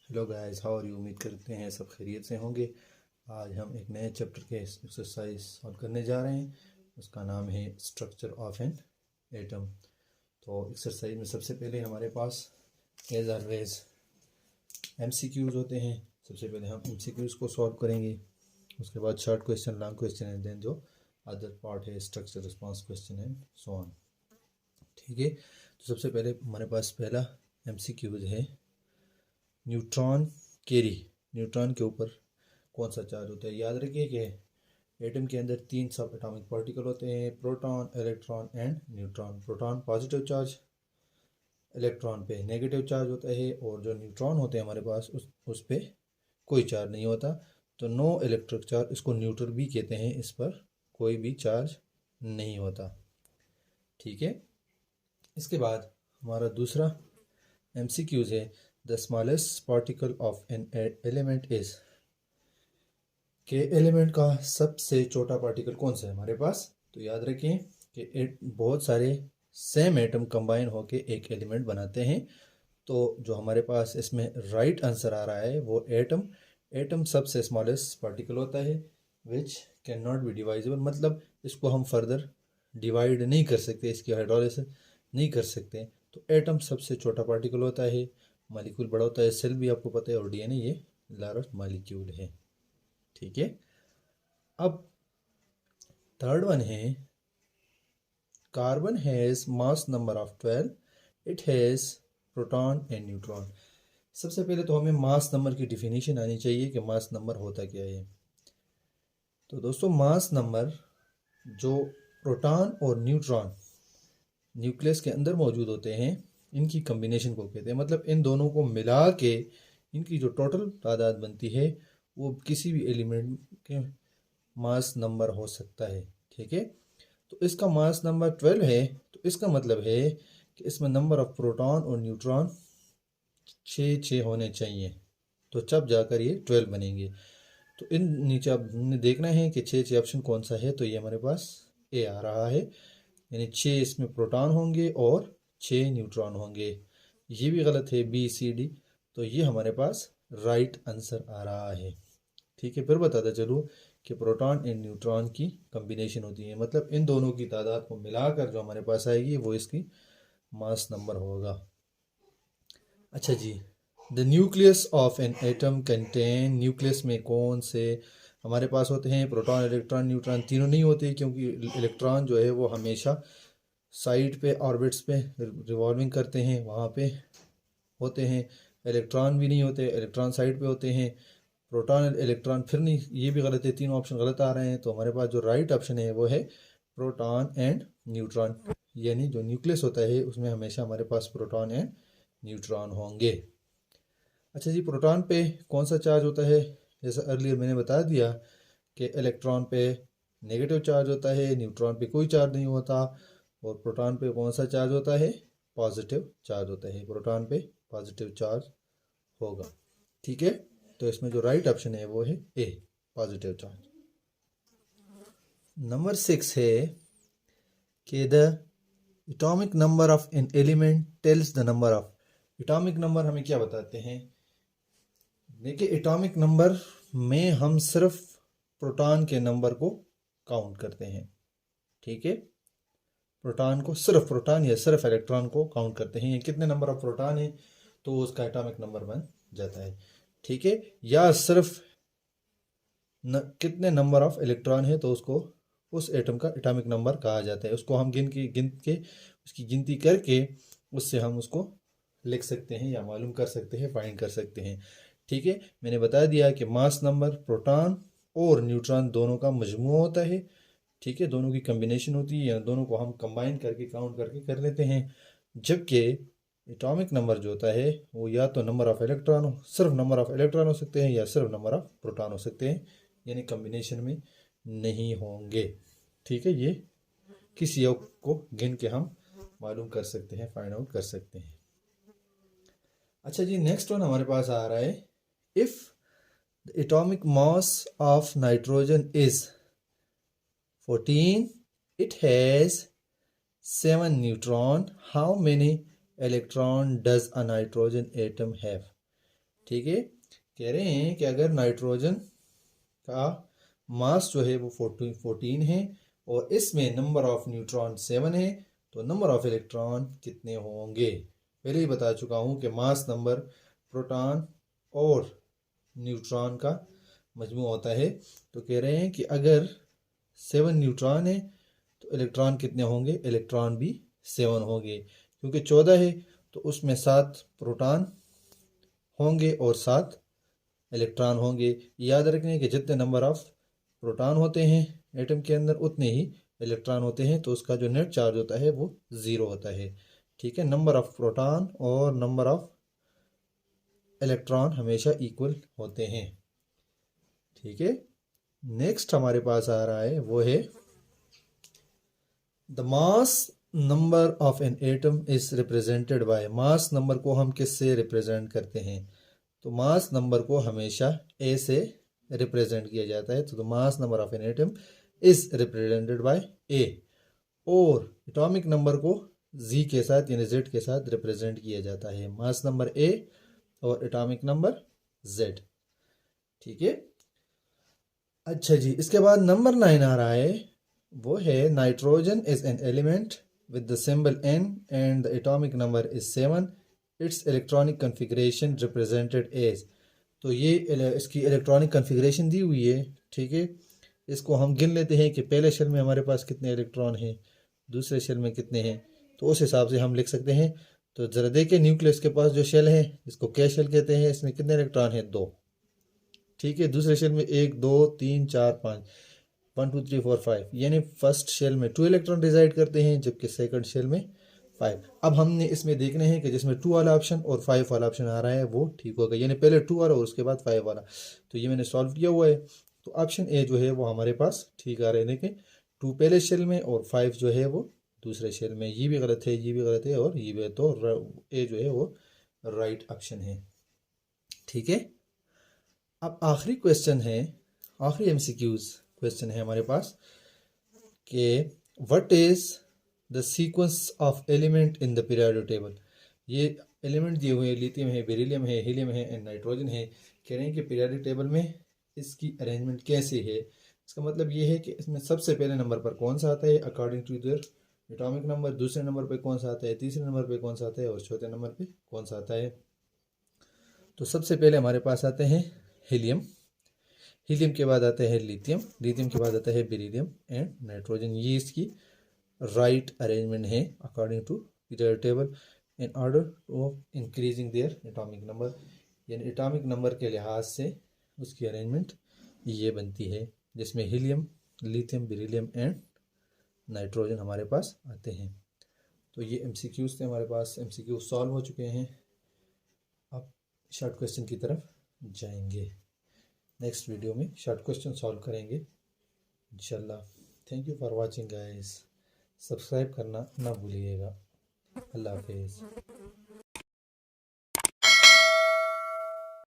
Hello guys, how are you. उम्मीद करते हैं सब खैरियत से होंगे। आज हम एक नए चैप्टर के एक्सरसाइज सॉल्व करने जा रहे हैं। उसका नाम है स्ट्रक्चर ऑफ एन एटम। तो एक्सरसाइज में सबसे पहले हमारे पास एज ऑलवेज एमसीक्यूज होते हैं। सबसे पहले हम एमसीक्यूज को सॉल्व करेंगे, उसके बाद short question, long question and then जो अदर पार्ट है structure, response question and so on. ठीक है, तो सबसे पहले हमारे पास पहला एमसीक्यूज है न्यूट्रॉन कैरी। न्यूट्रॉन के ऊपर कौन सा चार्ज होता है। याद रखिए कि एटम के अंदर 3 सब एटॉमिक पार्टिकल होते हैं, proton, electron and neutron. Proton positive charge, electron पे नेगेटिव चार्ज होता है, और जो न्यूट्रॉन होते हैं हमारे पास उस पे कोई चार्ज नहीं होता। तो नो इलेक्ट्रिक चार्ज, इसको न्यूट्रल भी कहते हैं, इस पर कोई भी चार्ज नहीं होता। ठीक है, इसके बाद हमारा दूसरा एमसीक्यूज है the smallest particle of an element is. के एलिमेंट का सबसे छोटा पार्टिकल कौन सा है हमारे पास। तो याद रखें कि बहुत सारे सेम एटम कंबाइन होके एक एलिमेंट बनाते हैं। तो जो हमारे पास इसमें राइट आंसर आ रहा है वो एटम सबसे स्मॉलेस्ट पार्टिकल होता है which can not be divisible. मतलब इसको हम फर्दर डिवाइड नहीं कर सकते, इसकी हाइड्रोलिसिस नहीं कर सकते। तो एटम सबसे छोटा पार्टिकल होता है, मॉलिक्यूल बड़ा होता है। सेल भी आपको पता है, और डीएनए ये लार्ज मॉलिक्यूल है। ठीक है, अब थर्ड वन है carbon has mass number of 12, it has proton and neutron. सबसे पहले तो हमें मास नंबर की डिफिनीशन आनी चाहिए कि मास नंबर होता क्या है। तो दोस्तों, मास नंबर जो प्रोटॉन और न्यूट्रॉन न्यूक्लियस के अंदर मौजूद होते हैं, इनकी कम्बिनेशन को कहते हैं। मतलब इन दोनों को मिला के इनकी जो टोटल तादाद बनती है वो किसी भी एलिमेंट के मास नंबर हो सकता है। ठीक है, तो इसका मास नंबर 12 है। तो इसका मतलब है कि इसमें नंबर ऑफ प्रोटॉन और न्यूट्रॉन 6 होने चाहिए, तो जब जाकर ये 12 बनेंगे। तो इन नीचे आप देखना है कि 6 ऑप्शन कौन सा है। तो ये हमारे पास ए आ रहा है, यानी 6 इसमें प्रोटॉन होंगे और 6 न्यूट्रॉन होंगे। ये भी गलत है, बी सी डी। तो ये हमारे पास राइट आंसर आ रहा है। ठीक है, फिर बताता चलूँ कि प्रोटॉन एंड न्यूट्रॉन की कम्बिनेशन होती है, मतलब इन दोनों की तादाद को मिलाकर जो हमारे पास आएगी वो इसकी मास नंबर होगा। अच्छा जी, the nucleus of an atom contain. Nucleus में कौन से हमारे पास होते हैं। प्रोटॉन, इलेक्ट्रॉन, न्यूट्रॉन तीनों नहीं होते, क्योंकि इलेक्ट्रॉन जो है वो हमेशा साइड पे ऑर्बिट्स पे रिवॉल्विंग करते हैं, वहाँ पे होते हैं। इलेक्ट्रॉन भी नहीं होते, इलेक्ट्रॉन साइड पे होते हैं। प्रोटॉन, इलेक्ट्रॉन फिर नहीं, ये भी गलत है, तीनों ऑप्शन गलत आ रहे हैं। तो हमारे पास जो राइट ऑप्शन है वो है प्रोटॉन एंड न्यूट्रॉन, यानी जो न्यूक्लियस होता है उसमें हमेशा हमारे पास प्रोटॉन एंड न्यूट्रॉन होंगे। अच्छा जी, प्रोटॉन पे कौन सा चार्ज होता है। जैसा अर्लियर मैंने बता दिया कि इलेक्ट्रॉन पे नेगेटिव चार्ज होता है, न्यूट्रॉन पे कोई चार्ज नहीं होता। और प्रोटॉन पे कौन सा चार्ज होता है, पॉजिटिव चार्ज होता है। प्रोटॉन पे पॉजिटिव चार्ज होगा। ठीक है, तो इसमें जो राइट ऑप्शन है वो है ए, पॉजिटिव चार्ज। नंबर 6 है कि the atomic number of an element tells the number of. Atomic number हमें क्या बताते हैं। देखिए, एटॉमिक नंबर में हम सिर्फ प्रोटॉन के नंबर को काउंट करते हैं। ठीक है, प्रोटॉन को सिर्फ प्रोटॉन या सिर्फ इलेक्ट्रॉन को काउंट करते हैं। कितने नंबर ऑफ प्रोटॉन है तो उसका एटॉमिक नंबर बन जाता है। ठीक है, या सिर्फ कितने नंबर ऑफ इलेक्ट्रॉन है तो उसको उस एटम का एटॉमिक नंबर कहा जाता है। उसको हम गिन के उसकी गिनती करके उससे हम उसको लिख सकते हैं या मालूम कर सकते हैं, फाइंड कर सकते हैं। ठीक है, मैंने बता दिया कि मास नंबर प्रोटॉन और न्यूट्रॉन दोनों का मजमू होता है। ठीक है, दोनों की कम्बिनेशन होती है, या दोनों को हम कंबाइन करके काउंट करके कर लेते हैं। जबकि एटॉमिक नंबर जो होता है वो या तो नंबर ऑफ इलेक्ट्रॉन हो, सिर्फ नंबर ऑफ इलेक्ट्रॉन हो सकते हैं, या सिर्फ नंबर ऑफ प्रोटॉन हो सकते हैं, यानी कम्बिनेशन में नहीं होंगे। ठीक है, ये किसी एक को गिन के हम मालूम कर सकते हैं, फाइंड आउट कर सकते हैं। अच्छा जी, नेक्स्ट वन हमारे पास आ रहा है if the atomic mass of nitrogen is 14, it has 7 neutron, how many electron does a nitrogen atom have। ठीक है, कह रहे हैं कि अगर नाइट्रोजन का मास जो है वो 14 है और इसमें नंबर ऑफ न्यूट्रॉन 7 है, तो नंबर ऑफ इलेक्ट्रॉन कितने होंगे। पहले ही बता चुका हूँ कि मास नंबर प्रोटॉन और न्यूट्रॉन का मजमू होता है। तो कह रहे हैं कि अगर 7 न्यूट्रॉन है तो इलेक्ट्रॉन कितने होंगे, इलेक्ट्रॉन भी 7 होंगे, क्योंकि 14 है तो उसमें 7 प्रोटॉन होंगे और 7 इलेक्ट्रॉन होंगे। याद रखने कि जितने नंबर ऑफ प्रोटॉन होते हैं एटम के अंदर उतने ही इलेक्ट्रॉन होते हैं, तो उसका जो नेट चार्ज होता है वो 0 होता है। ठीक है, नंबर ऑफ प्रोटॉन और नंबर ऑफ इलेक्ट्रॉन हमेशा इक्वल होते हैं। ठीक है, नेक्स्ट हमारे पास आ रहा है वो है the mass number of an atom is represented bye. Mass number को हम किससे रिप्रेजेंट करते हैं, तो मास नंबर को हमेशा ए से रिप्रेजेंट किया जाता है। तो mass number of an atom is represented by A, और एटॉमिक नंबर को जी के साथ यानी जेड के साथ रिप्रेजेंट किया जाता है। मास नंबर ए और एटॉमिक नंबर जेड। ठीक है, अच्छा जी, इसके बाद नंबर 9 आ रहा है, वो है nitrogen is an element with the symbol N and the atomic number is 7, its electronic configuration represented as. तो ये इसकी इलेक्ट्रॉनिक कन्फिग्रेशन दी हुई है। ठीक है, इसको हम गिन लेते हैं कि पहले शेल में हमारे पास कितने इलेक्ट्रॉन हैं, दूसरे शेल में कितने हैं, तो उस हिसाब से हम लिख सकते हैं। तो जरा देखिए, न्यूक्लियस के पास जो शेल है इसको क्या शेल कहते हैं, इसमें कितने इलेक्ट्रॉन हैं, 2। ठीक है, दूसरे शेल में 1 2 3 4 5, 1 2 3 4 5, यानी फर्स्ट शेल में 2 इलेक्ट्रॉन रिजाइड करते हैं जबकि सेकंड शेल में 5। अब हमने इसमें देखने हैं कि जिसमें 2 वाला ऑप्शन और 5 वाला ऑप्शन आ रहा है वो ठीक होगा, यानी पहले 2 वाला और उसके बाद 5 वाला। तो ये मैंने सॉल्व किया हुआ है, तो ऑप्शन ए जो है वो हमारे पास ठीक आ रहे हैं। देखें, 2 पहले शेल में और 5 जो है वो दूसरे शेल में। ये भी गलत है, ये भी गलत है और ये भी, तो ए जो है वो राइट ऑप्शन है। ठीक है, अब आखिरी क्वेश्चन है, आखिरी एमसीक्यूज क्वेश्चन है हमारे पास कि what is the sequence of element in the periodic table. ये एलिमेंट दिए हुए हैं, लिथियम है, बेरिलियम है, हीलियम है एंड नाइट्रोजन है। कह रहे हैं कि पीरियोडिक टेबल में इसकी अरेंजमेंट कैसे है। इसका मतलब ये है कि इसमें सबसे पहले नंबर पर कौन सा आता है according to their atomic number, दूसरे नंबर पे कौन सा आता है, तीसरे नंबर पे कौन सा आता है और चौथे नंबर पे कौन सा आता है। तो सबसे पहले हमारे पास आते हैं हीलियम, हीलियम के बाद आता है लिथियम, लिथियम के बाद आता है बेरिलियम एंड नाइट्रोजन। ये इसकी राइट अरेंजमेंट है according to periodic table in order of increasing their atomic number, यानी एटॉमिक नंबर के लिहाज से उसकी अरेंजमेंट ये बनती है, जिसमें helium, lithium, beryllium and nitrogen हमारे पास आते हैं। तो ये एमसीक्यूज थे हमारे पास, एमसीक्यू सॉल्व हो चुके हैं। अब शॉर्ट क्वेश्चन की तरफ जाएंगे, नेक्स्ट वीडियो में शॉर्ट क्वेश्चन सॉल्व करेंगे इंशाल्लाह। Thank you for watching guys, subscribe करना ना भूलिएगा। अल्लाह हाफिज़।